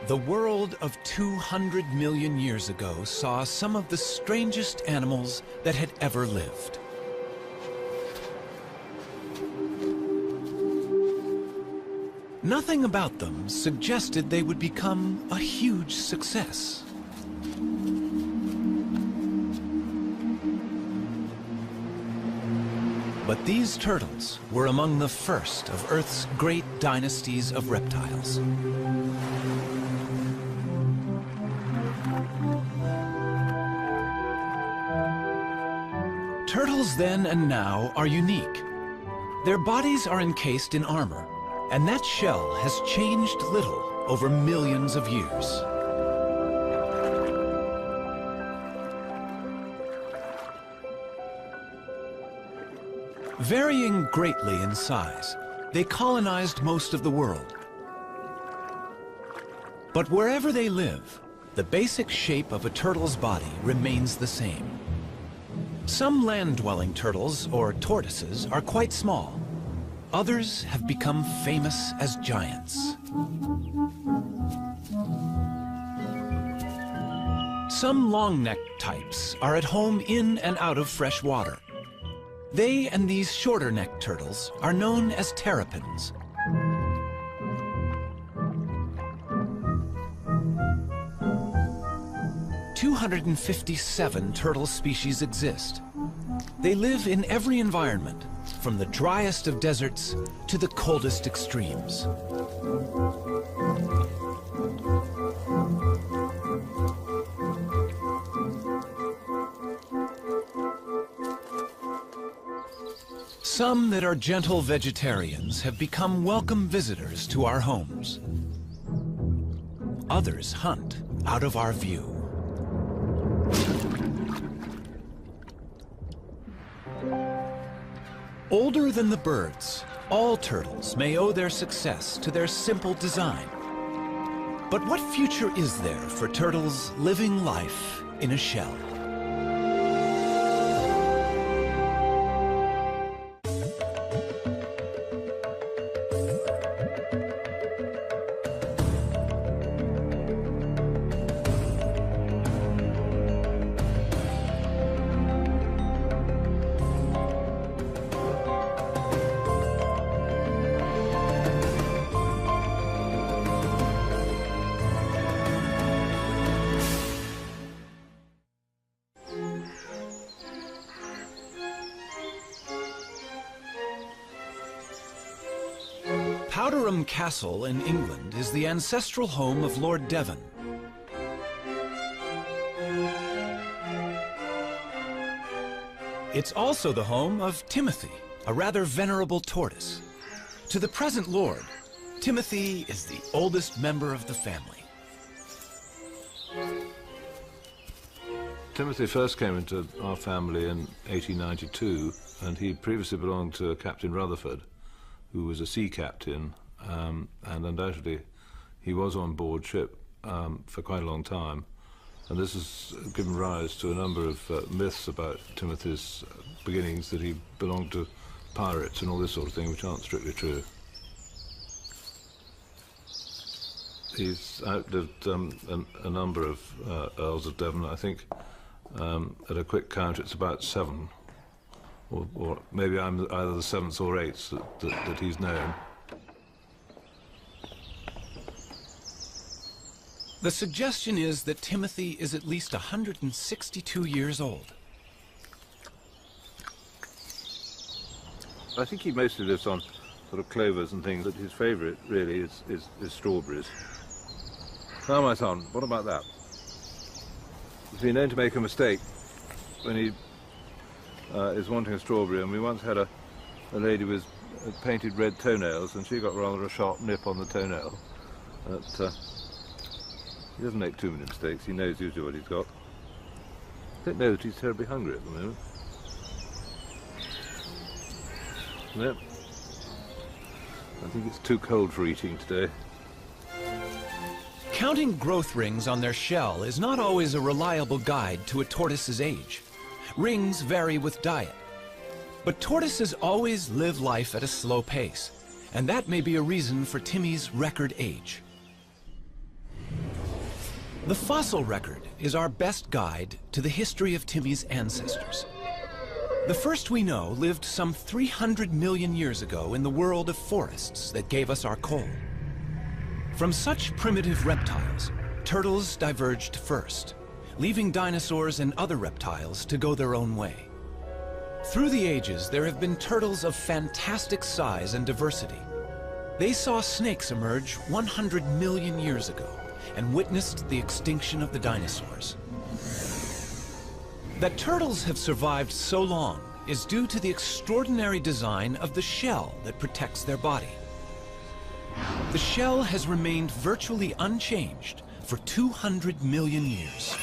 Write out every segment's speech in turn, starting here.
The world of 200 million years ago saw some of the strangest animals that had ever lived. Nothing about them suggested they would become a huge success. But these turtles were among the first of Earth's great dynasties of reptiles. Turtles then and now are unique. Their bodies are encased in armor, and that shell has changed little over millions of years. Varying greatly in size, they colonized most of the world. But wherever they live, the basic shape of a turtle's body remains the same. Some land-dwelling turtles, or tortoises, are quite small. Others have become famous as giants. Some long-necked types are at home in and out of fresh water. They and these shorter-necked turtles are known as terrapins. "257 turtle species exist. They live in every environment, from the driest of deserts to the coldest extremes. Some that are gentle vegetarians have become welcome visitors to our homes. Others hunt out of our view. Older than the birds, all turtles may owe their success to their simple design. But what future is there for turtles living life in a shell? Powderham Castle in England is the ancestral home of Lord Devon. It's also the home of Timothy, a rather venerable tortoise. To the present lord, Timothy is the oldest member of the family. Timothy first came into our family in 1892, and he previously belonged to Captain Rutherford, who was a sea captain, and undoubtedly he was on board ship for quite a long time. And this has given rise to a number of myths about Timothy's beginnings, that he belonged to pirates and all this sort of thing, which aren't strictly true. He's outlived a number of Earls of Devon. I think at a quick count it's about 7. Or maybe I'm either the 7th or 8th that he's known. The suggestion is that Timothy is at least 162 years old. I think he mostly lives on sort of clovers and things, but his favourite really is strawberries. Now, my son, what about that? He's been known to make a mistake when he is wanting a strawberry, and we once had a lady with painted red toenails, and she got rather a sharp nip on the toenail. But he doesn't make too many mistakes. He knows usually what he's got. I don't know that he's terribly hungry at the moment. No. I think it's too cold for eating today. Counting growth rings on their shell is not always a reliable guide to a tortoise's age. Rings vary with diet. But tortoises always live life at a slow pace, and that may be a reason for Timmy's record age. The fossil record is our best guide to the history of Timmy's ancestors. The first we know lived some 300 million years ago in the world of forests that gave us our coal. From such primitive reptiles, turtles diverged first, leaving dinosaurs and other reptiles to go their own way. Through the ages, there have been turtles of fantastic size and diversity. They saw snakes emerge 100 million years ago and witnessed the extinction of the dinosaurs. That turtles have survived so long is due to the extraordinary design of the shell that protects their body. The shell has remained virtually unchanged for 200 million years.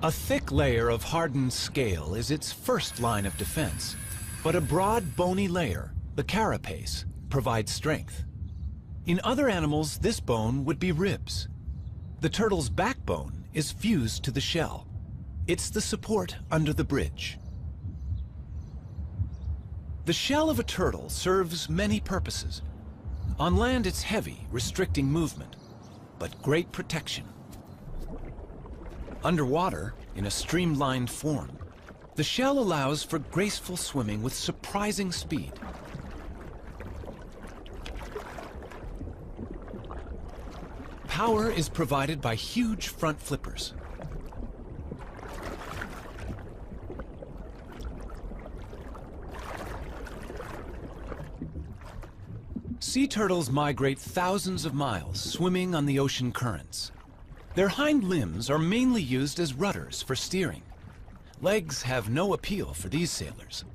A thick layer of hardened scale is its first line of defense, but a broad, bony layer, the carapace, provides strength. In other animals, this bone would be ribs. The turtle's backbone is fused to the shell. It's the support under the bridge. The shell of a turtle serves many purposes. On land, it's heavy, restricting movement, but great protection. Underwater, in a streamlined form, the shell allows for graceful swimming with surprising speed. Power is provided by huge front flippers. Sea turtles migrate thousands of miles, swimming on the ocean currents. Their hind limbs are mainly used as rudders for steering. Legs have no appeal for these sailors.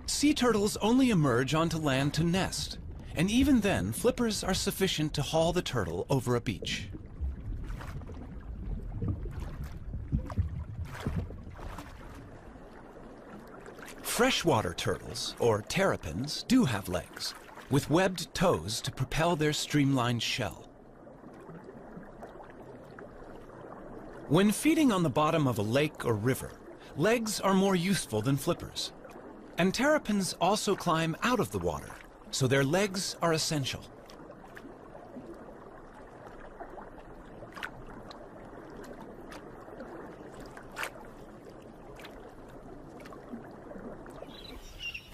Sea turtles only emerge onto land to nest, and even then, flippers are sufficient to haul the turtle over a beach. Freshwater turtles, or terrapins, do have legs, with webbed toes to propel their streamlined shell. When feeding on the bottom of a lake or river, legs are more useful than flippers. And terrapins also climb out of the water, so their legs are essential.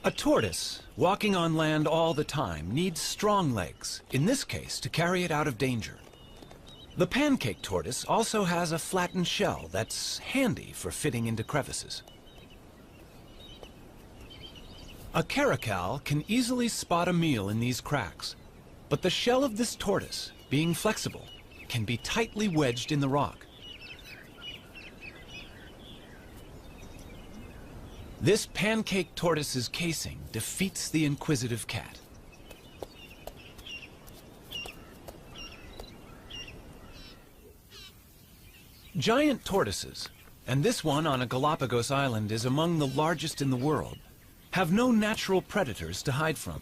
A tortoise, walking on land all the time, needs strong legs, in this case to carry it out of danger. The pancake tortoise also has a flattened shell that's handy for fitting into crevices. A caracal can easily spot a meal in these cracks, but the shell of this tortoise, being flexible, can be tightly wedged in the rock. This pancake tortoise's casing defeats the inquisitive cat. Giant tortoises, and this one on a Galapagos island is among the largest in the world, have no natural predators to hide from,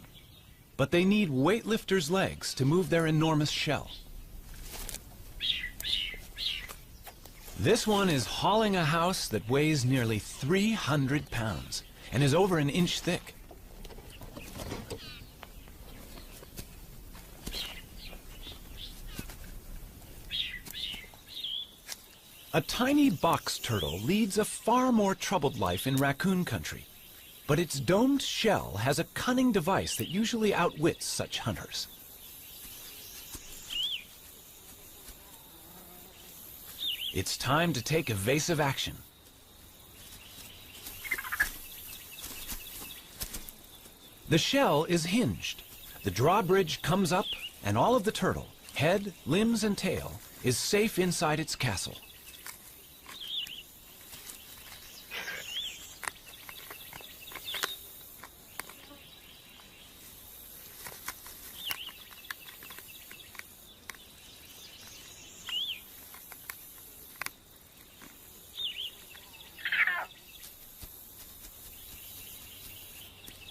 but they need weightlifters' legs to move their enormous shell. This one is hauling a house that weighs nearly 300 pounds and is over an inch thick. A tiny box turtle leads a far more troubled life in raccoon country, but its domed shell has a cunning device that usually outwits such hunters. It's time to take evasive action. The shell is hinged. The drawbridge comes up, and all of the turtle, head, limbs, and tail, is safe inside its castle.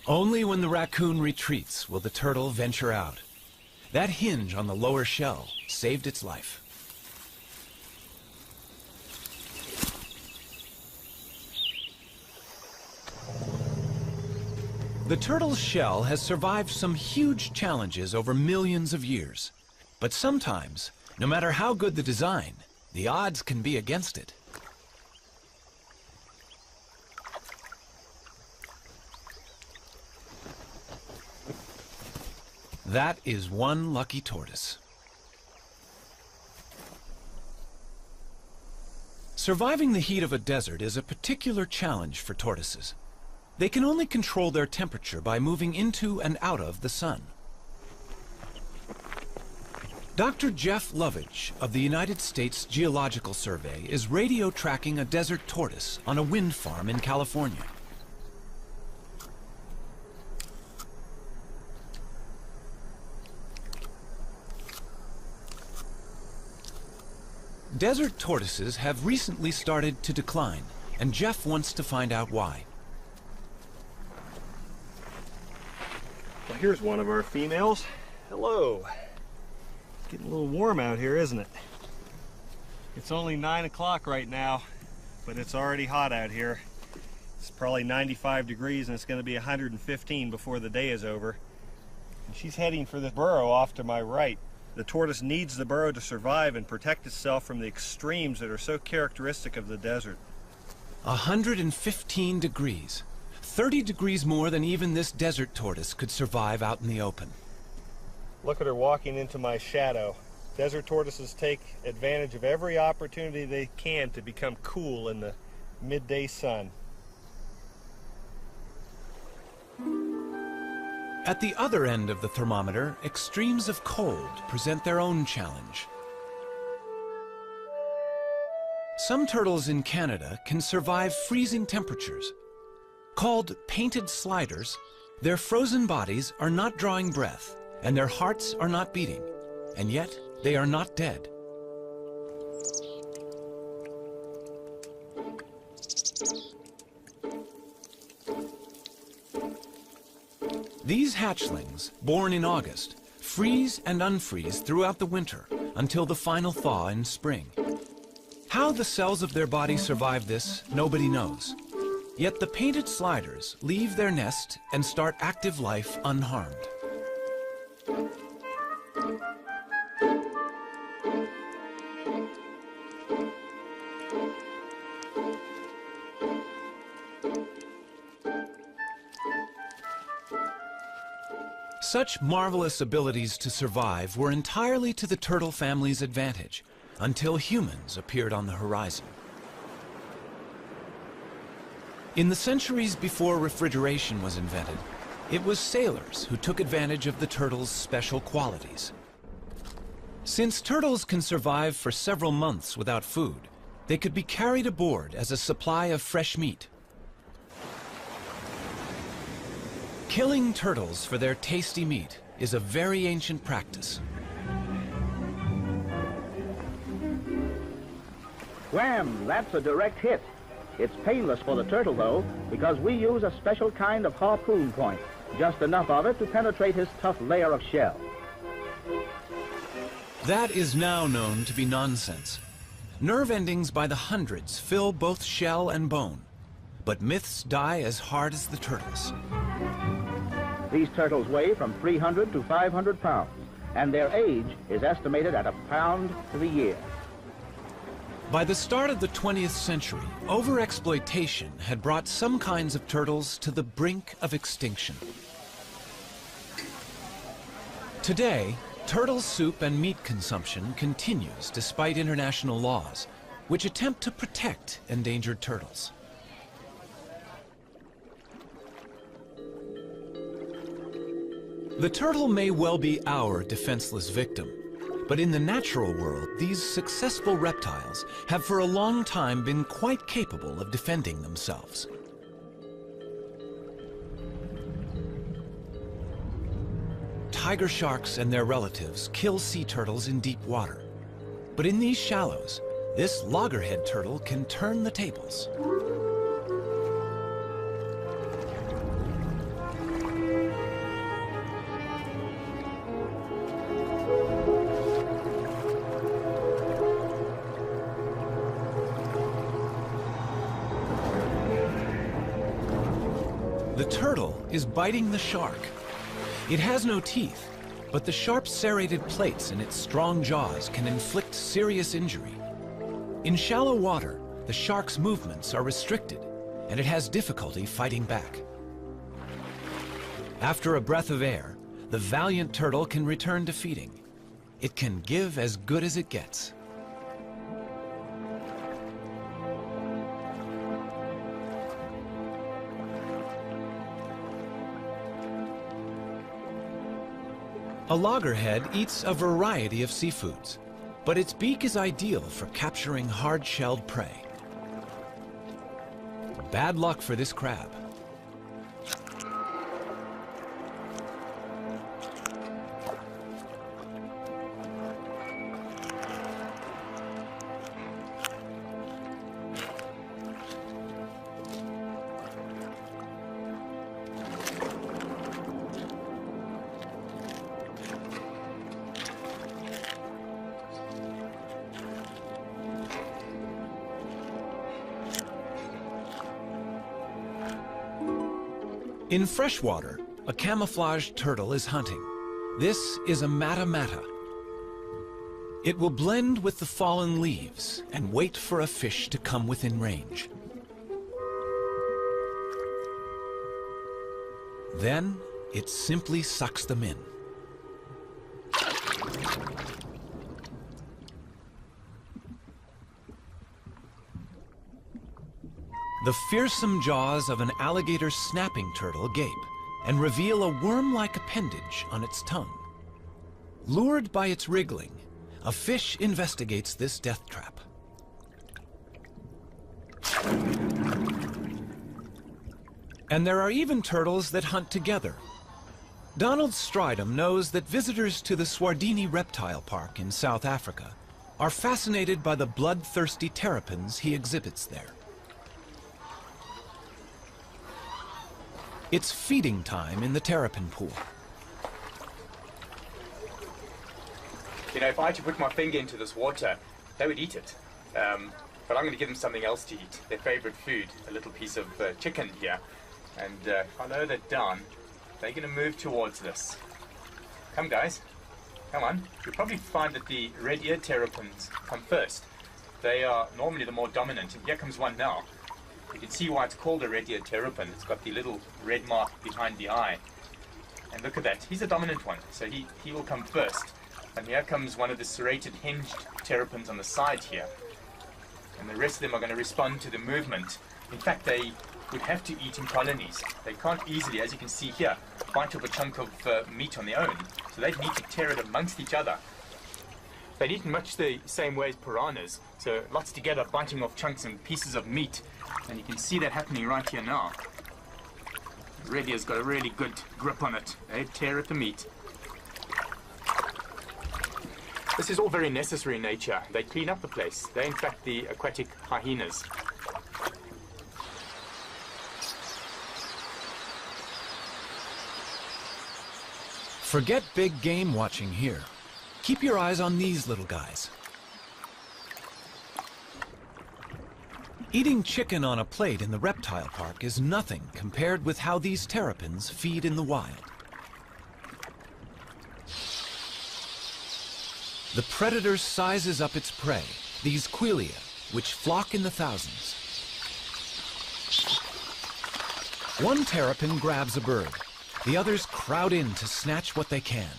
Only when the raccoon retreats will the turtle venture out. That hinge on the lower shell saved its life. The turtle's shell has survived some huge challenges over millions of years. But sometimes, no matter how good the design, the odds can be against it. That is one lucky tortoise. Surviving the heat of a desert is a particular challenge for tortoises. They can only control their temperature by moving into and out of the sun. Dr. Jeff Lovage of the United States Geological Survey is radio tracking a desert tortoise on a wind farm in California. Desert tortoises have recently started to decline, and Jeff wants to find out why. Well, here's one of our females. Hello. Getting a little warm out here, isn't it? It's only 9 o'clock right now, but it's already hot out here. It's probably 95 degrees and it's going to be 115 before the day is over. And she's heading for the burrow off to my right. The tortoise needs the burrow to survive and protect itself from the extremes that are so characteristic of the desert. 115 degrees. 30 degrees more than even this desert tortoise could survive out in the open. Look at her walking into my shadow. Desert tortoises take advantage of every opportunity they can to become cool in the midday sun. At the other end of the thermometer, extremes of cold present their own challenge. Some turtles in Canada can survive freezing temperatures. Called painted sliders, their frozen bodies are not drawing breath, and their hearts are not beating, and yet they are not dead. These hatchlings, born in August, freeze and unfreeze throughout the winter until the final thaw in spring. How the cells of their body survive this, nobody knows. Yet the painted sliders leave their nest and start active life unharmed. Such marvelous abilities to survive were entirely to the turtle family's advantage, until humans appeared on the horizon. In the centuries before refrigeration was invented, it was sailors who took advantage of the turtle's special qualities. Since turtles can survive for several months without food, they could be carried aboard as a supply of fresh meat. Killing turtles for their tasty meat is a very ancient practice. Wham! That's a direct hit. It's painless for the turtle, though, because we use a special kind of harpoon point, just enough of it to penetrate his tough layer of shell. That is now known to be nonsense. Nerve endings by the hundreds fill both shell and bone, but myths die as hard as the turtles. These turtles weigh from 300 to 500 pounds, and their age is estimated at 1 pound to the year. By the start of the 20th century, overexploitation had brought some kinds of turtles to the brink of extinction. Today, turtle soup and meat consumption continues despite international laws, which attempt to protect endangered turtles. The turtle may well be our defenseless victim, but in the natural world, these successful reptiles have for a long time been quite capable of defending themselves. Tiger sharks and their relatives kill sea turtles in deep water. But in these shallows, this loggerhead turtle can turn the tables. The turtle is biting the shark. It has no teeth, but the sharp serrated plates in its strong jaws can inflict serious injury. In shallow water, the shark's movements are restricted, and it has difficulty fighting back. After a breath of air, the valiant turtle can return to feeding. It can give as good as it gets. A loggerhead eats a variety of seafoods, but its beak is ideal for capturing hard-shelled prey. Bad luck for this crab. In freshwater, a camouflaged turtle is hunting. This is a mata-mata. It will blend with the fallen leaves and wait for a fish to come within range. Then, it simply sucks them in. The fearsome jaws of an alligator snapping turtle gape and reveal a worm-like appendage on its tongue. Lured by its wriggling, a fish investigates this death trap. And there are even turtles that hunt together. Donald Stridham knows that visitors to the Swardini Reptile Park in South Africa are fascinated by the bloodthirsty terrapins he exhibits there. It's feeding time in the terrapin pool. You know, if I had to put my finger into this water, they would eat it. But I'm going to give them something else to eat, their favorite food, a little piece of chicken here. And if I lower that down, they're going to move towards this. Come, guys. Come on. You'll probably find that the red-eared terrapins come first. They are normally the more dominant, and here comes one now. You can see why it's called a red-eared terrapin. It's got the little red mark behind the eye. And look at that. He's a dominant one, so he will come first. And here comes one of the serrated hinged terrapins on the side here. And the rest of them are going to respond to the movement. In fact, they would have to eat in colonies. They can't easily, as you can see here, bite off a chunk of meat on their own. So they need to tear it amongst each other. They eat in much the same way as piranhas. So lots together, biting off chunks and pieces of meat. And you can see that happening right here now. Red ear's got a really good grip on it. They tear at the meat. This is all very necessary in nature. They clean up the place. They're in fact the aquatic hyenas. Forget big game watching here. Keep your eyes on these little guys. Eating chicken on a plate in the reptile park is nothing compared with how these terrapins feed in the wild. The predator sizes up its prey, these quelea, which flock in the thousands. One terrapin grabs a bird. The others crowd in to snatch what they can.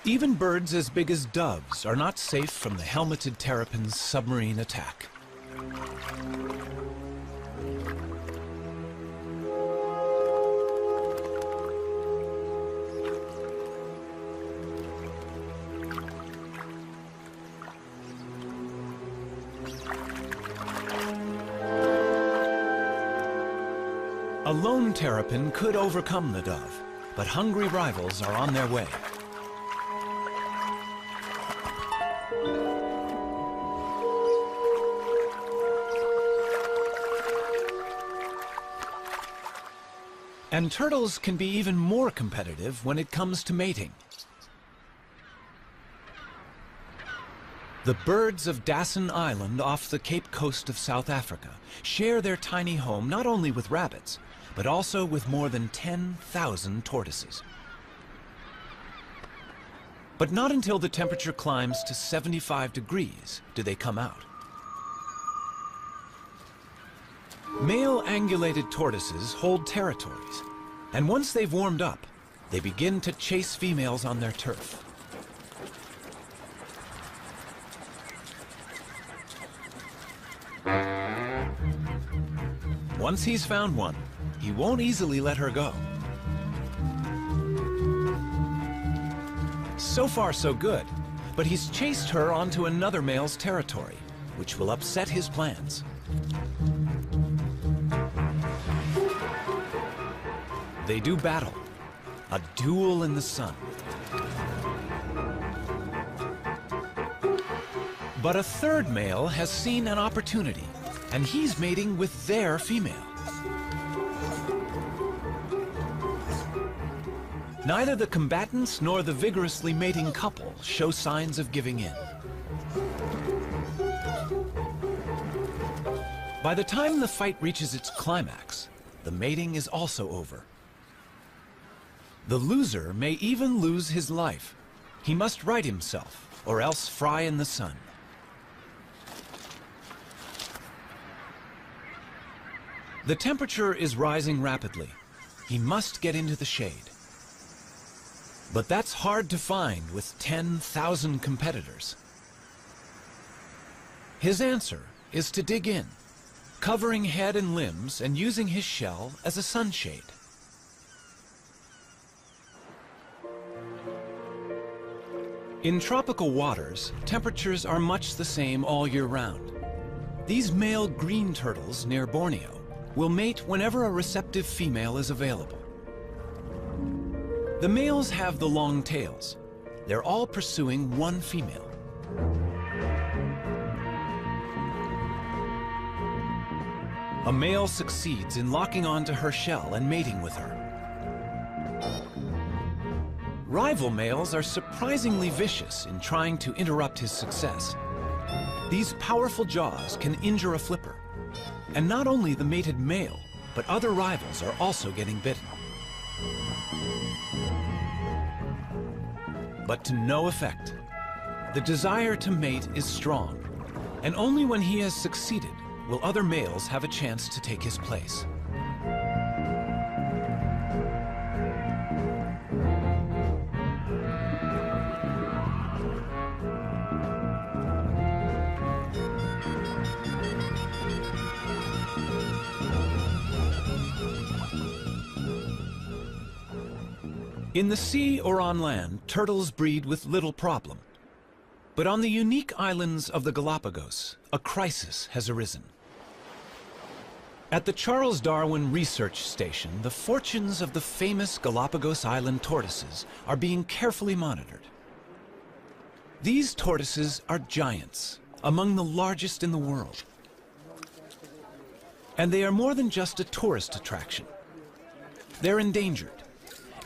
Even birds as big as doves are not safe from the helmeted terrapin's submarine attack. A lone terrapin could overcome the dove, but hungry rivals are on their way. And turtles can be even more competitive when it comes to mating. The birds of Dasson Island off the Cape Coast of South Africa share their tiny home not only with rabbits, but also with more than 10,000 tortoises. But not until the temperature climbs to 75 degrees do they come out. Male angulated tortoises hold territories, and once they've warmed up, they begin to chase females on their turf. Once he's found one, he won't easily let her go. So far, so good, but he's chased her onto another male's territory, which will upset his plans. They do battle, a duel in the sun. But a third male has seen an opportunity, and he's mating with their female. Neither the combatants nor the vigorously mating couple show signs of giving in. By the time the fight reaches its climax, the mating is also over. The loser may even lose his life. He must right himself, or else fry in the sun. The temperature is rising rapidly. He must get into the shade. But that's hard to find with 10,000 competitors. His answer is to dig in, covering head and limbs and using his shell as a sunshade. In tropical waters, temperatures are much the same all year round. These male green turtles near Borneo will mate whenever a receptive female is available. The males have the long tails. They're all pursuing one female. A male succeeds in locking onto her shell and mating with her. Rival males are surprisingly vicious in trying to interrupt his success. These powerful jaws can injure a flipper. And not only the mated male, but other rivals are also getting bitten. But to no effect. The desire to mate is strong, and only when he has succeeded will other males have a chance to take his place. In the sea or on land, turtles breed with little problem. But on the unique islands of the Galapagos, a crisis has arisen. At the Charles Darwin Research Station, the fortunes of the famous Galapagos Island tortoises are being carefully monitored. These tortoises are giants, among the largest in the world. And they are more than just a tourist attraction. They're endangered,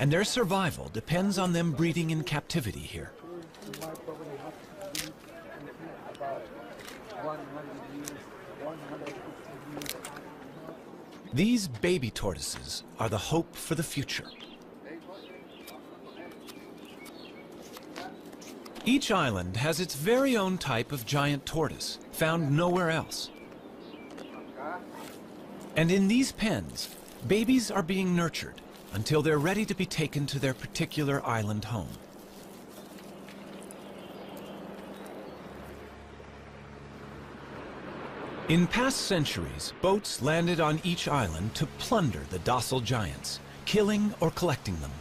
and their survival depends on them breeding in captivity here. These baby tortoises are the hope for the future. Each island has its very own type of giant tortoise, found nowhere else. And in these pens, babies are being nurtured until they're ready to be taken to their particular island home. In past centuries, boats landed on each island to plunder the docile giants, killing or collecting them.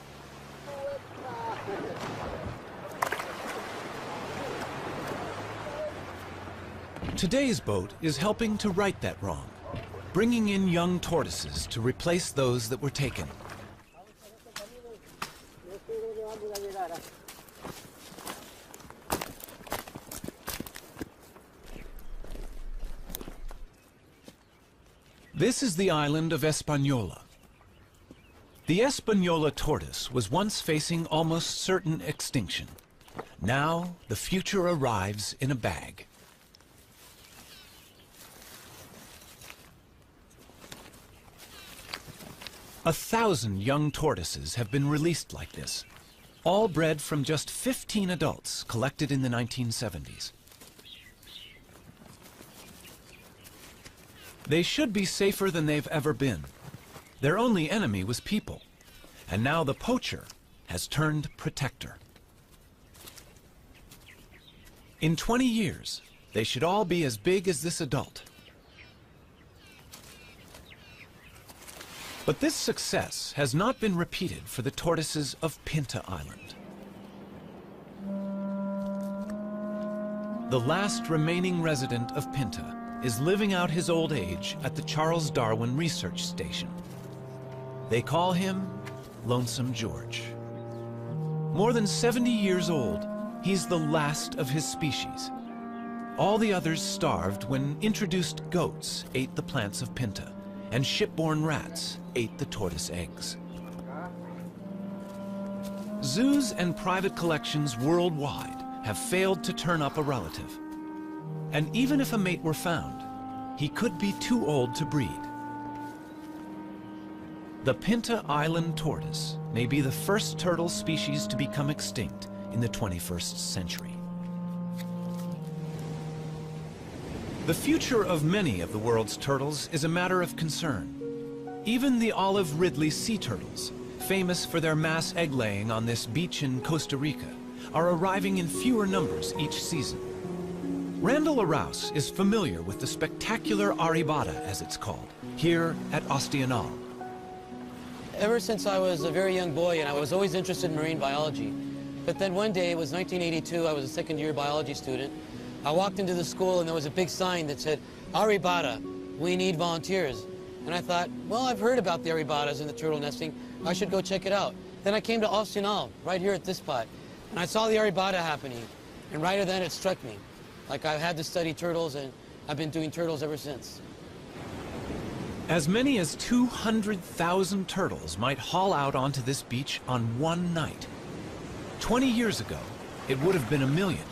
Today's boat is helping to right that wrong, bringing in young tortoises to replace those that were taken. This is the island of Hispaniola. The Hispaniola tortoise was once facing almost certain extinction. Now, the future arrives in a bag. A 1,000 young tortoises have been released like this, all bred from just 15 adults collected in the 1970s. They should be safer than they've ever been. Their only enemy was people, and now the poacher has turned protector. In 20 years, they should all be as big as this adult. But this success has not been repeated for the tortoises of Pinta Island. The last remaining resident of Pinta is living out his old age at the Charles Darwin Research Station. They call him Lonesome George. More than 70 years old, he's the last of his species. All the others starved when introduced goats ate the plants of Pinta, and shipborne rats ate the tortoise eggs. Zoos and private collections worldwide have failed to turn up a relative. And even if a mate were found, he could be too old to breed. The Pinta Island tortoise may be the first turtle species to become extinct in the 21st century. The future of many of the world's turtles is a matter of concern. Even the olive Ridley sea turtles, famous for their mass egg-laying on this beach in Costa Rica, are arriving in fewer numbers each season. Randall Arouse is familiar with the spectacular aribata, as it's called, here at Osteonal. Ever since I was a very young boy, and I was always interested in marine biology. But then one day, it was 1982, I was a second-year biology student. I walked into the school and there was a big sign that said, Aribata, we need volunteers. And I thought, well, I've heard about the Aribatas and the turtle nesting. I should go check it out. Then I came to Osteonal, right here at this spot, and I saw the Aribata happening. And right then it struck me. Like I had to study turtles, and I've been doing turtles ever since. As many as 200,000 turtles might haul out onto this beach on one night. 20 years ago, it would have been 1 million.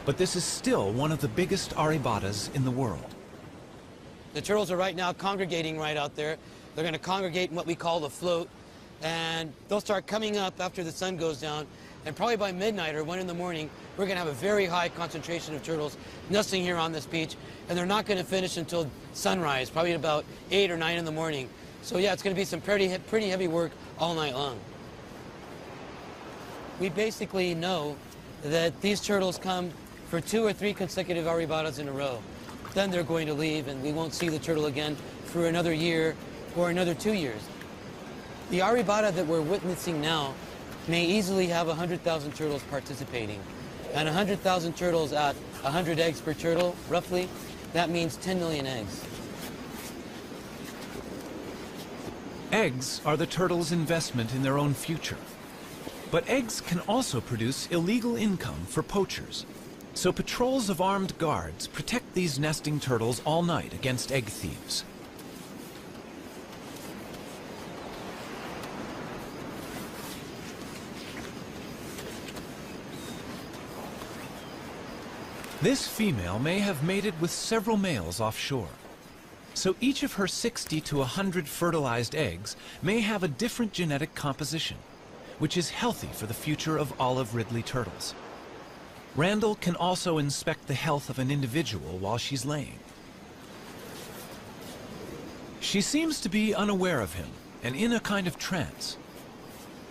But this is still one of the biggest aribatas in the world. The turtles are right now congregating right out there. They're going to congregate in what we call the float, and they'll start coming up after the sun goes down, and probably by midnight or 1 in the morning, we're going to have a very high concentration of turtles nesting here on this beach, and they're not going to finish until sunrise, probably at about 8 or 9 in the morning. So yeah, it's going to be some pretty heavy work all night long. We basically know that these turtles come for 2 or 3 consecutive aribatas in a row. Then they're going to leave, and we won't see the turtle again for another year or another 2 years. The aribata that we're witnessing now may easily have 100,000 turtles participating. And 100,000 turtles at 100 eggs per turtle, roughly, that means 10 million eggs. Eggs are the turtles' investment in their own future. But eggs can also produce illegal income for poachers. So patrols of armed guards protect these nesting turtles all night against egg thieves. This female may have mated with several males offshore. So each of her 60 to 100 fertilized eggs may have a different genetic composition, which is healthy for the future of olive Ridley turtles. Randall can also inspect the health of an individual while she's laying. She seems to be unaware of him and in a kind of trance.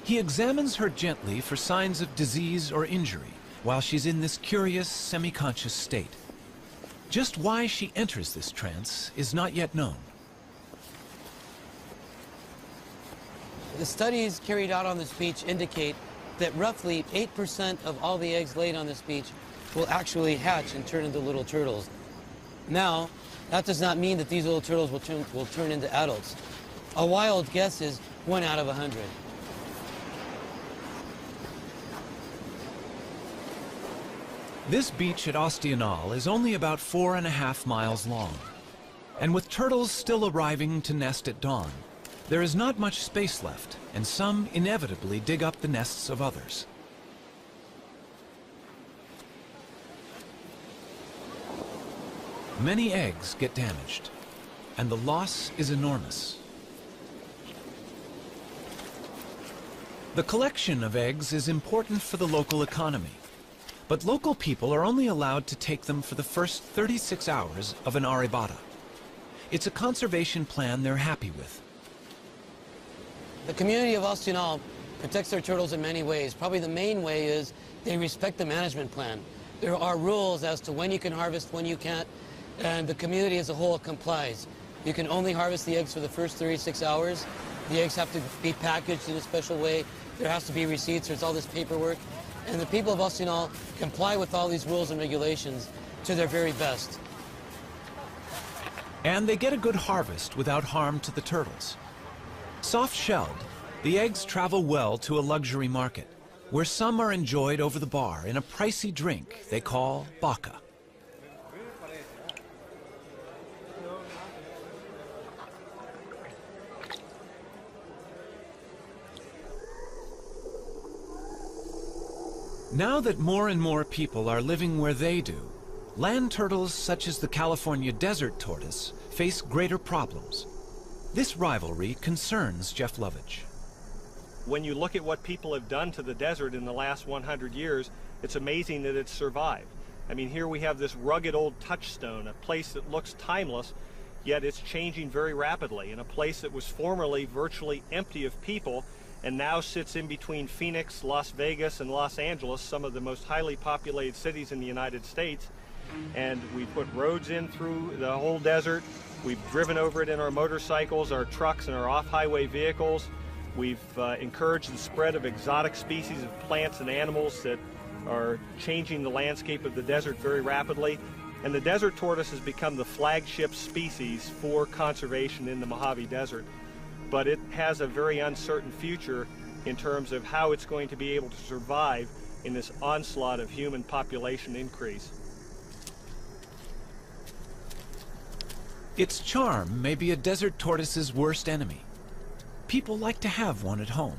He examines her gently for signs of disease or injury while she's in this curious, semi-conscious state. Just why she enters this trance is not yet known. The studies carried out on this beach indicate that roughly 8% of all the eggs laid on this beach will actually hatch and turn into little turtles. Now, that does not mean that these little turtles will turn into adults. A wild guess is 1 out of 100. This beach at Osteonal is only about 4.5 miles long. And with turtles still arriving to nest at dawn, there is not much space left, and some inevitably dig up the nests of others. Many eggs get damaged, and the loss is enormous. The collection of eggs is important for the local economy, but local people are only allowed to take them for the first 36 hours of an arribada. It's a conservation plan they're happy with. The community of Ostinal protects their turtles in many ways. Probably the main way is they respect the management plan. There are rules as to when you can harvest, when you can't, and the community as a whole complies. You can only harvest the eggs for the first 36 hours. The eggs have to be packaged in a special way. There has to be receipts. There's all this paperwork. And the people of Ostinal comply with all these rules and regulations to their very best. And they get a good harvest without harm to the turtles. Soft-shelled, the eggs travel well to a luxury market, where some are enjoyed over the bar in a pricey drink they call baka. Now that more and more people are living where they do, land turtles such as the California desert tortoise face greater problems. This rivalry concerns Jeff Lovich. When you look at what people have done to the desert in the last 100 years, it's amazing that it's survived. I mean, here we have this rugged old touchstone, a place that looks timeless, yet it's changing very rapidly, in a place that was formerly virtually empty of people and now sits in between Phoenix, Las Vegas, and Los Angeles, some of the most highly populated cities in the United States. And we put roads in through the whole desert. We've driven over it in our motorcycles, our trucks, and our off-highway vehicles. We've encouraged the spread of exotic species of plants and animals that are changing the landscape of the desert very rapidly. And the desert tortoise has become the flagship species for conservation in the Mojave Desert. But it has a very uncertain future in terms of how it's going to be able to survive in this onslaught of human population increase. Its charm may be a desert tortoise's worst enemy. People like to have one at home.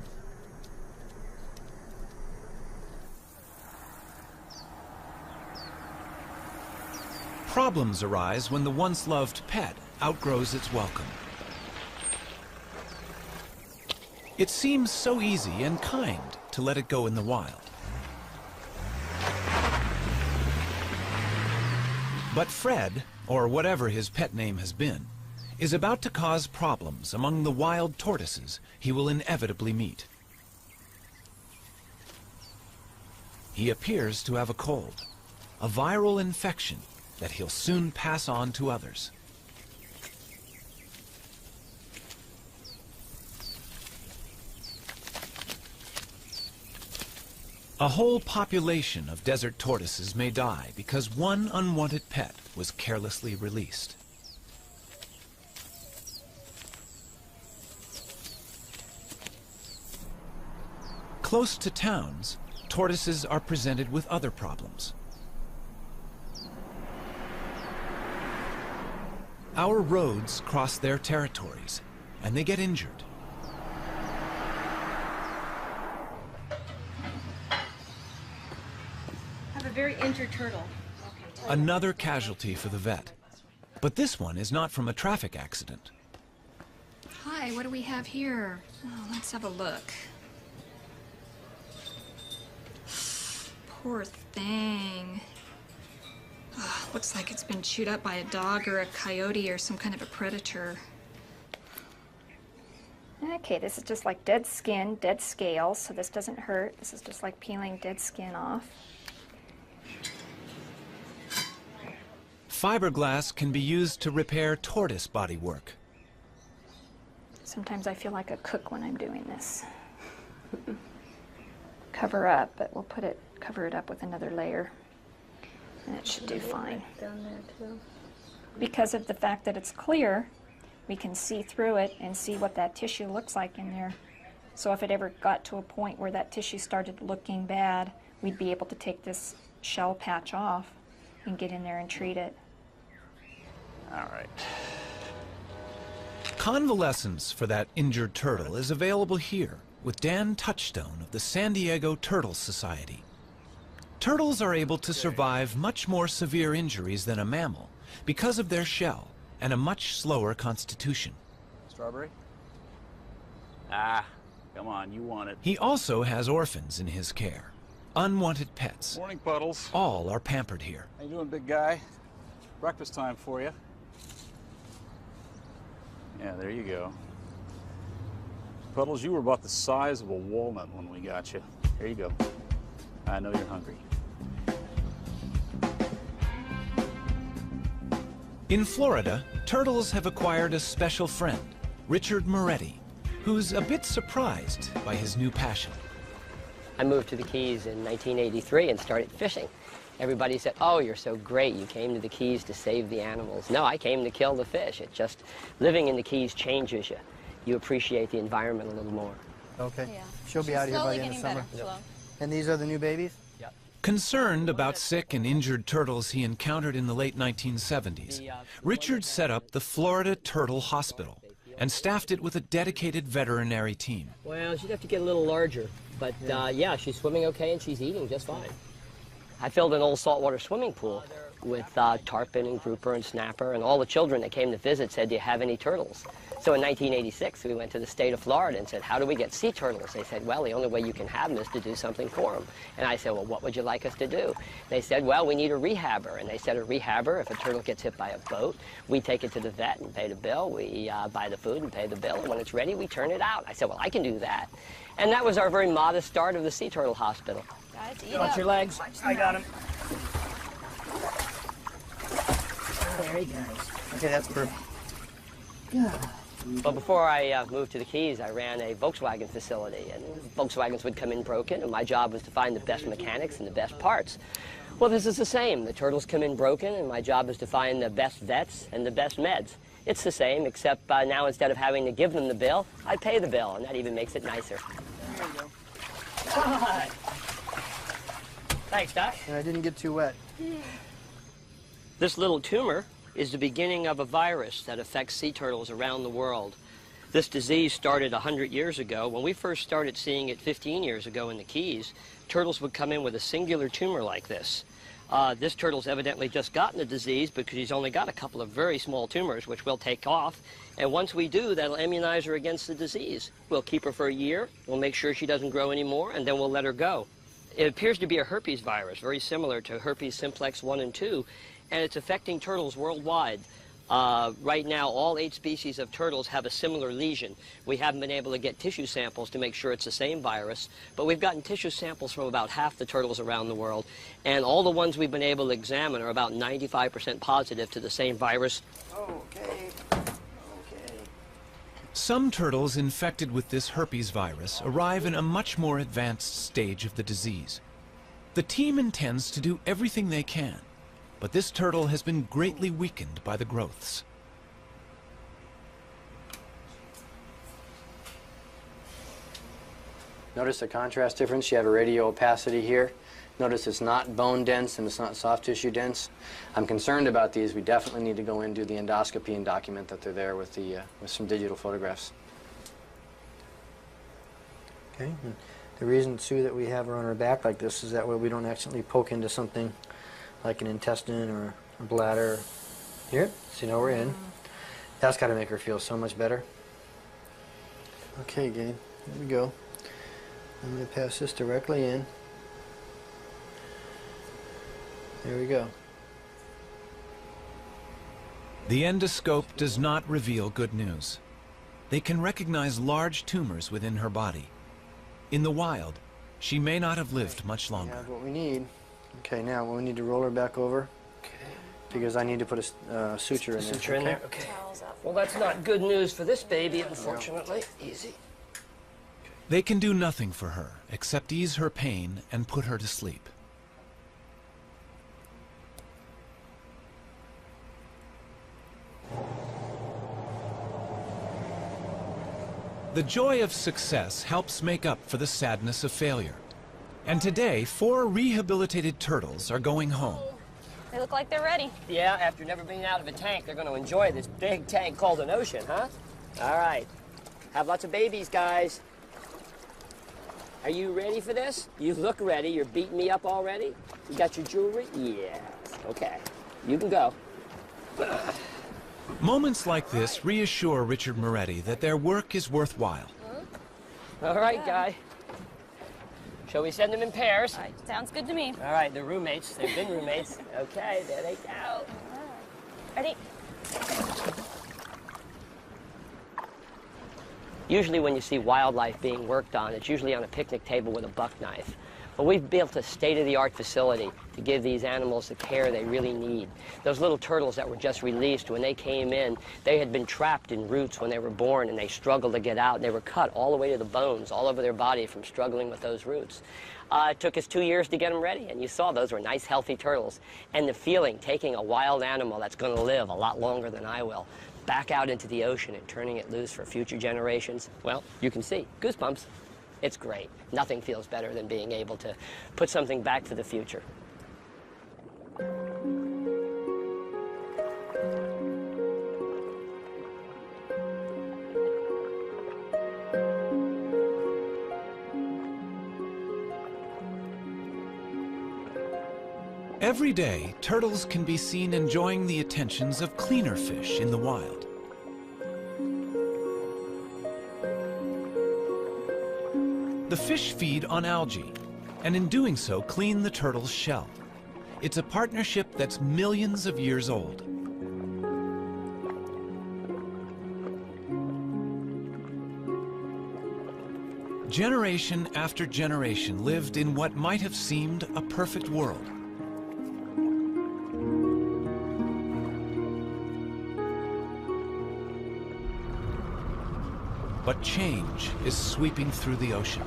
Problems arise when the once loved pet outgrows its welcome. It seems so easy and kind to let it go in the wild. But Fred, or whatever his pet name has been, is about to cause problems among the wild tortoises he will inevitably meet. He appears to have a cold, a viral infection that he'll soon pass on to others. A whole population of desert tortoises may die because one unwanted pet was carelessly released. Close to towns, tortoises are presented with other problems. Our roads cross their territories, and they get injured. Very injured turtle. Another casualty for the vet. But this one is not from a traffic accident. Hi, what do we have here? Oh, let's have a look. Poor thing. Oh, looks like it's been chewed up by a dog or a coyote or some kind of a predator. Okay, this is just like dead skin, dead scales, so this doesn't hurt. This is just like peeling dead skin off. Fiberglass can be used to repair tortoise bodywork. Sometimes I feel like a cook when I'm doing this. Cover up, but we'll cover it up with another layer, and it should do fine. Down there too. Because of the fact that it's clear, we can see through it and see what that tissue looks like in there. So if it ever got to a point where that tissue started looking bad, we'd be able to take this shell patch off and get in there and treat it. All right. Convalescence for that injured turtle is available here with Dan Touchstone of the San Diego Turtle Society. Turtles are able to survive much more severe injuries than a mammal because of their shell and a much slower constitution. Strawberry? Ah, come on, you want it. He also has orphans in his care, unwanted pets. Morning, Puddles. All are pampered here. How you doing, big guy? Breakfast time for you. Yeah, there you go. Puddles, you were about the size of a walnut when we got you. Here you go. I know you're hungry. In Florida, turtles have acquired a special friend, Richard Moretti, who's a bit surprised by his new passion. I moved to the Keys in 1983 and started fishing. Everybody said, oh, you're so great, you came to the Keys to save the animals. No, I came to kill the fish. It just, living in the Keys changes you. You appreciate the environment a little more. Okay. Yeah. She'll be out here by the end of summer. And these are the new babies? Yep. Concerned about sick and injured turtles he encountered in the late 1970s, Richard set up the Florida Turtle Hospital and staffed it with a dedicated veterinary team. Well, she'd have to get a little larger, but yeah, she's swimming okay and she's eating just fine. I filled an old saltwater swimming pool with tarpon and grouper and snapper, and all the children that came to visit said, do you have any turtles? So in 1986, we went to the state of Florida and said, how do we get sea turtles? They said, well, the only way you can have them is to do something for them. And I said, well, what would you like us to do? They said, well, we need a rehabber. And they said, a rehabber, if a turtle gets hit by a boat, we take it to the vet and pay the bill. We buy the food and pay the bill. And when it's ready, we turn it out. I said, well, I can do that. And that was our very modest start of the Sea Turtle Hospital. Guys, eat Watch up. your legs. I got him. There he goes. Okay, that's perfect. Well, before I moved to the Keys, I ran a Volkswagen facility, and Volkswagens would come in broken, and my job was to find the best mechanics and the best parts. Well, this is the same. The turtles come in broken, and my job is to find the best vets and the best meds. It's the same, except now instead of having to give them the bill, I pay the bill, and that even makes it nicer. There you go. Thanks, Doc. And I didn't get too wet. This little tumor is the beginning of a virus that affects sea turtles around the world. This disease started 100 years ago. When we first started seeing it 15 years ago in the Keys, turtles would come in with a singular tumor like this. This turtle's evidently just gotten the disease because he's only got a couple of very small tumors, which we'll take off. And once we do, that'll immunize her against the disease. We'll keep her for a year, we'll make sure she doesn't grow anymore, and then we'll let her go. It appears to be a herpes virus, very similar to herpes simplex 1 and 2, and it's affecting turtles worldwide. Right now, all 8 species of turtles have a similar lesion. We haven't been able to get tissue samples to make sure it's the same virus, but we've gotten tissue samples from about half the turtles around the world, and all the ones we've been able to examine are about 95% positive to the same virus. Okay. Some turtles infected with this herpes virus arrive in a much more advanced stage of the disease. The team intends to do everything they can, but this turtle has been greatly weakened by the growths. Notice the contrast difference. You have a radio opacity here. Notice it's not bone dense and it's not soft tissue dense. I'm concerned about these. We definitely need to go in and do the endoscopy and document that they're there with some digital photographs. Okay. And the reason, Sue, that we have her on her back like this is that way we don't accidentally poke into something like an intestine or a bladder. Here, so you know we're in. That's got to make her feel so much better. Okay, Gabe, here we go. I'm going to pass this directly in. There we go. The endoscope does not reveal good news. They can recognize large tumors within her body. In the wild, she may not have lived much We longer. have what we need. Okay, now we need to roll her back over. Okay. Because I need to put a suture in there. Suture in there? Okay. Well, that's not good news for this baby, unfortunately. Easy. They can do nothing for her except ease her pain and put her to sleep. The joy of success helps make up for the sadness of failure. And today, 4 rehabilitated turtles are going home. They look like they're ready. Yeah, after never being out of a tank, they're going to enjoy this big tank called an ocean, huh? All right. Have lots of babies, guys. Are you ready for this? You look ready. You're beating me up already? You got your jewelry? Yes. Okay. You can go. Moments like this reassure Richard Moretti that their work is worthwhile. All right, Guy. Shall we send them in pairs? All right, sounds good to me. All right, they're roommates. They've been roommates. Okay, there they go. Ready? Usually when you see wildlife being worked on, it's usually on a picnic table with a buck knife. But we've built a state-of-the-art facility to give these animals the care they really need. Those little turtles that were just released, when they came in, they had been trapped in roots when they were born, and they struggled to get out, and they were cut all the way to the bones, all over their body from struggling with those roots. It took us 2 years to get them ready, and you saw those were nice, healthy turtles. And the feeling, taking a wild animal that's going to live a lot longer than I will, back out into the ocean and turning it loose for future generations, well, you can see, goosebumps. It's great. Nothing feels better than being able to put something back for the future. Every day, turtles can be seen enjoying the attentions of cleaner fish in the wild. The fish feed on algae, and in doing so, clean the turtle's shell. It's a partnership that's millions of years old. Generation after generation lived in what might have seemed a perfect world. But change is sweeping through the ocean.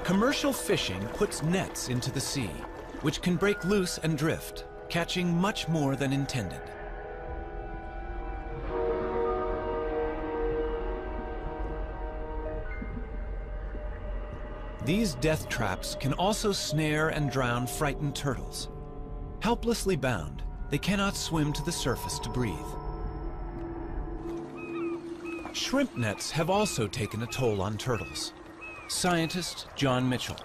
Commercial fishing puts nets into the sea, which can break loose and drift, catching much more than intended. These death traps can also snare and drown frightened turtles. Helplessly bound, they cannot swim to the surface to breathe. Shrimp nets have also taken a toll on turtles. Scientist John Mitchell.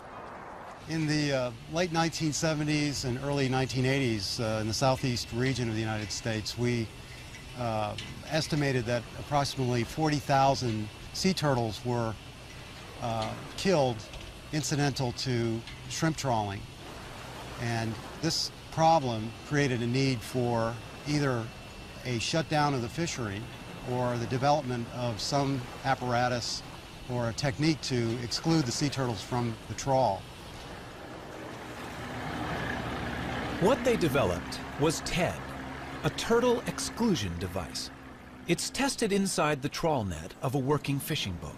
In the late 1970s and early 1980s in the southeast region of the United States, we estimated that approximately 40,000 sea turtles were killed incidental to shrimp trawling. And this problem created a need for either a shutdown of the fishery or the development of some apparatus or a technique to exclude the sea turtles from the trawl. What they developed was TED, a turtle exclusion device. It's tested inside the trawl net of a working fishing boat.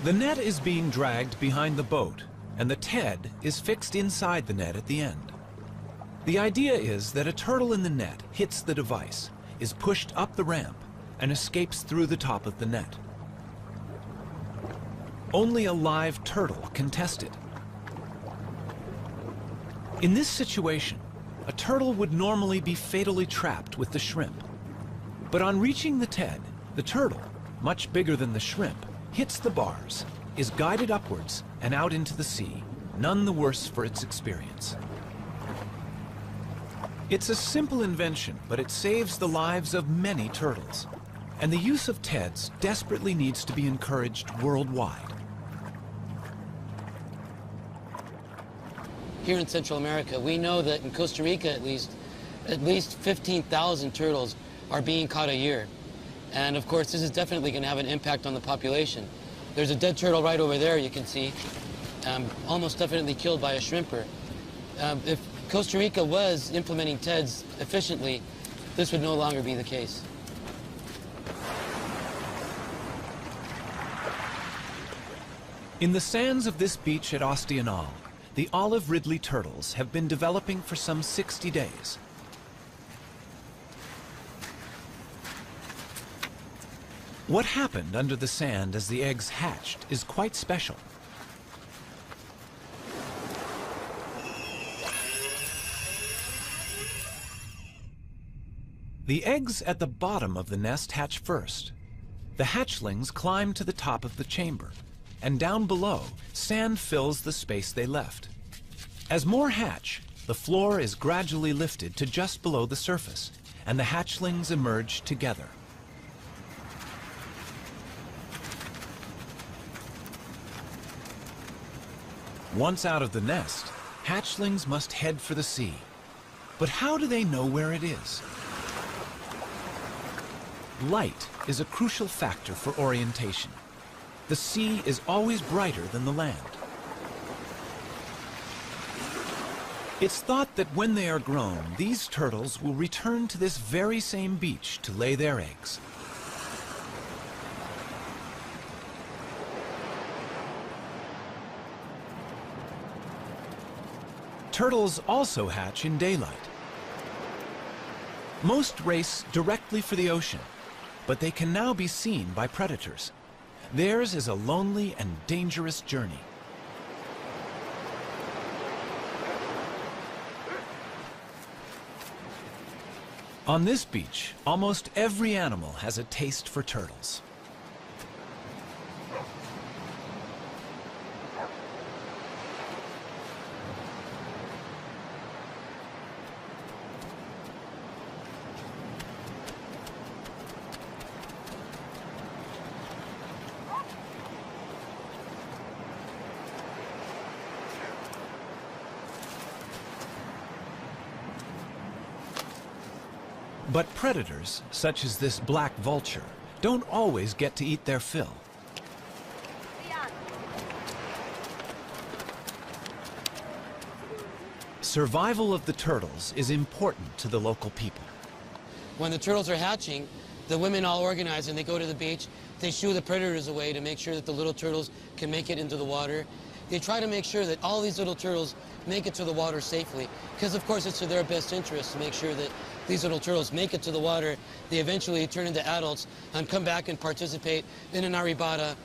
The net is being dragged behind the boat, and the TED is fixed inside the net at the end. The idea is that a turtle in the net hits the device, is pushed up the ramp, and escapes through the top of the net. Only a live turtle can test it. In this situation, a turtle would normally be fatally trapped with the shrimp. But on reaching the TED, the turtle, much bigger than the shrimp, hits the bars, is guided upwards and out into the sea, none the worse for its experience. It's a simple invention, but it saves the lives of many turtles. And the use of TEDs desperately needs to be encouraged worldwide. Here in Central America, we know that in Costa Rica at least 15,000 turtles are being caught a year. And of course, this is definitely going to have an impact on the population. There's a dead turtle right over there, you can see, almost definitely killed by a shrimper. If Costa Rica was implementing TEDs efficiently, this would no longer be the case. In the sands of this beach at Ostianal, the olive ridley turtles have been developing for some 60 days. What happened under the sand as the eggs hatched is quite special. The eggs at the bottom of the nest hatch first. The hatchlings climb to the top of the chamber, and down below, sand fills the space they left. As more hatch, the floor is gradually lifted to just below the surface, and the hatchlings emerge together. Once out of the nest, hatchlings must head for the sea. But how do they know where it is? Light is a crucial factor for orientation. The sea is always brighter than the land. It's thought that when they are grown, these turtles will return to this very same beach to lay their eggs. Turtles also hatch in daylight. Most race directly for the ocean, but they can now be seen by predators. Theirs is a lonely and dangerous journey. On this beach, almost every animal has a taste for turtles. But predators, such as this black vulture, don't always get to eat their fill. Survival of the turtles is important to the local people. When the turtles are hatching, the women all organize and they go to the beach. They shoo the predators away to make sure that the little turtles can make it into the water. They try to make sure that all these little turtles make it to the water safely, because of course it's to their best interest to make sure that these little turtles make it to the water. They eventually turn into adults and come back and participate in an arribada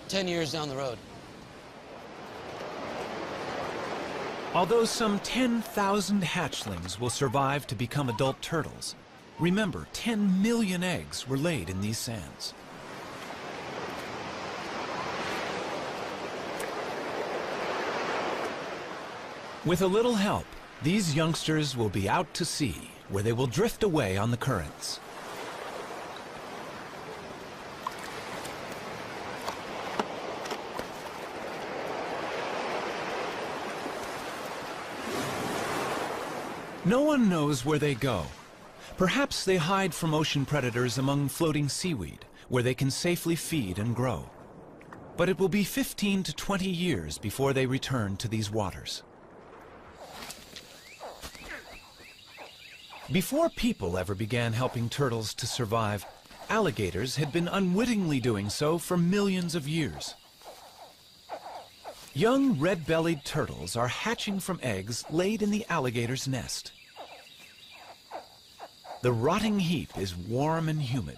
10 years down the road. Although some 10,000 hatchlings will survive to become adult turtles, remember 10 million eggs were laid in these sands. With a little help, these youngsters will be out to sea, where they will drift away on the currents. No one knows where they go. Perhaps they hide from ocean predators among floating seaweed, where they can safely feed and grow. But it will be 15 to 20 years before they return to these waters. Before people ever began helping turtles to survive, alligators had been unwittingly doing so for millions of years. Young red-bellied turtles are hatching from eggs laid in the alligator's nest. The rotting heap is warm and humid,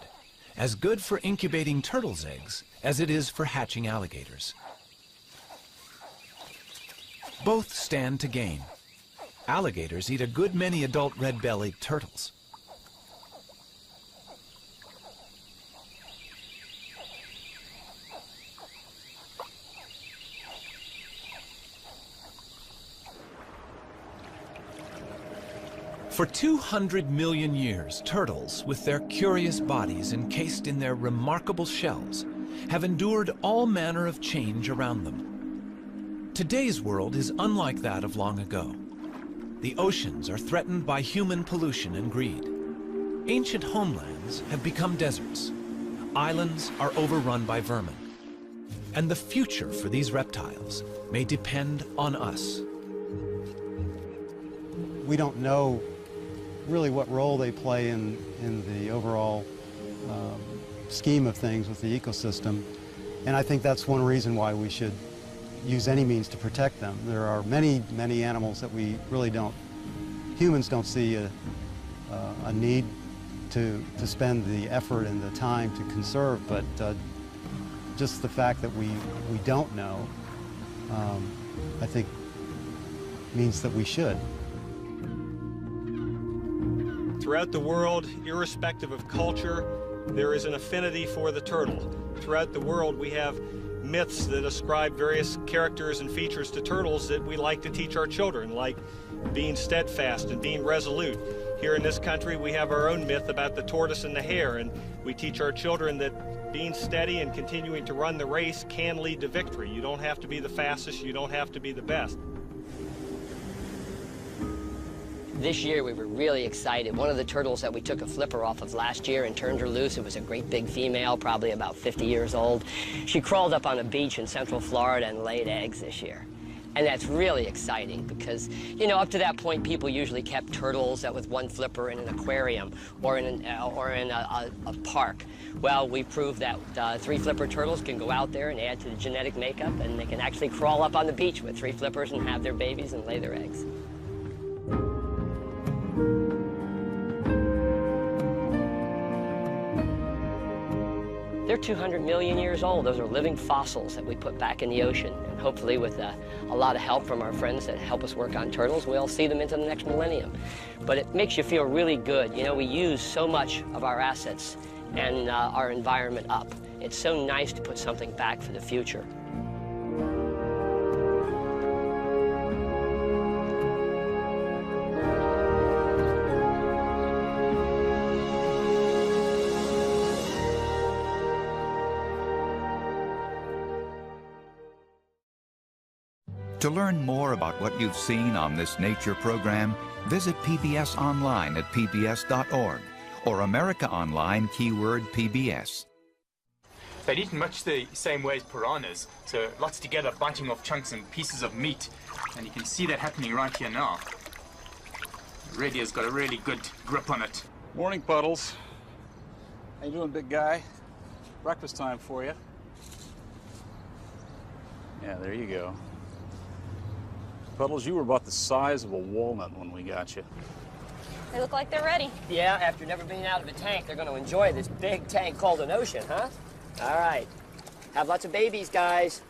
as good for incubating turtles' eggs as it is for hatching alligators. Both stand to gain. Alligators eat a good many adult red-bellied turtles. For 200 million years, turtles, with their curious bodies encased in their remarkable shells, have endured all manner of change around them. Today's world is unlike that of long ago. The oceans are threatened by human pollution and greed. Ancient homelands have become deserts. Islands are overrun by vermin. And the future for these reptiles may depend on us. We don't know really what role they play in the overall scheme of things with the ecosystem. And I think that's one reason why we should use any means to protect them. There are many, many animals that we really don't, humans don't see a need to spend the effort and the time to conserve, but just the fact that we don't know, I think means that we should. Throughout the world, irrespective of culture, there is an affinity for the turtle. Throughout the world, we have myths that ascribe various characters and features to turtles that we like to teach our children, like being steadfast and being resolute. Here in this country, we have our own myth about the tortoise and the hare, and we teach our children that being steady and continuing to run the race can lead to victory. You don't have to be the fastest, you don't have to be the best. This year we were really excited. One of the turtles that we took a flipper off of last year and turned her loose, it was a great big female, probably about 50 years old. She crawled up on a beach in Central Florida and laid eggs this year. And that's really exciting because, you know, up to that point, people usually kept turtles with one flipper in an aquarium or in a park. Well, we proved that 3 flipper turtles can go out there and add to the genetic makeup, and they can actually crawl up on the beach with 3 flippers and have their babies and lay their eggs. They're 200 million years old. Those are living fossils that we put back in the ocean. And hopefully with a lot of help from our friends that help us work on turtles, we'll see them into the next millennium. But it makes you feel really good. You know, we use so much of our assets and our environment up. It's so nice to put something back for the future. To learn more about what you've seen on this nature program, visit PBS online at pbs.org or America Online keyword PBS. They'd eaten much the same way as piranhas, so lots together, biting off chunks and pieces of meat. And you can see that happening right here now. The radio's got a really good grip on it. Morning, Puddles. How you doing, big guy? Breakfast time for you. Yeah, there you go. Puddles, you were about the size of a walnut when we got you. They look like they're ready. Yeah, after never being out of a tank, they're going to enjoy this big tank called an ocean, huh? All right. Have lots of babies, guys.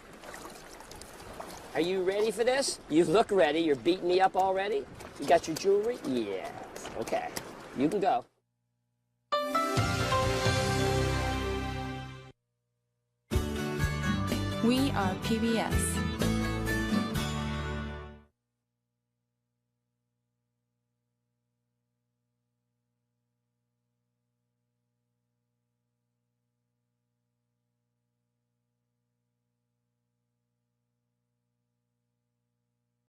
Are you ready for this? You look ready. You're beating me up already? You got your jewelry? Yes. Okay. You can go. We are PBS.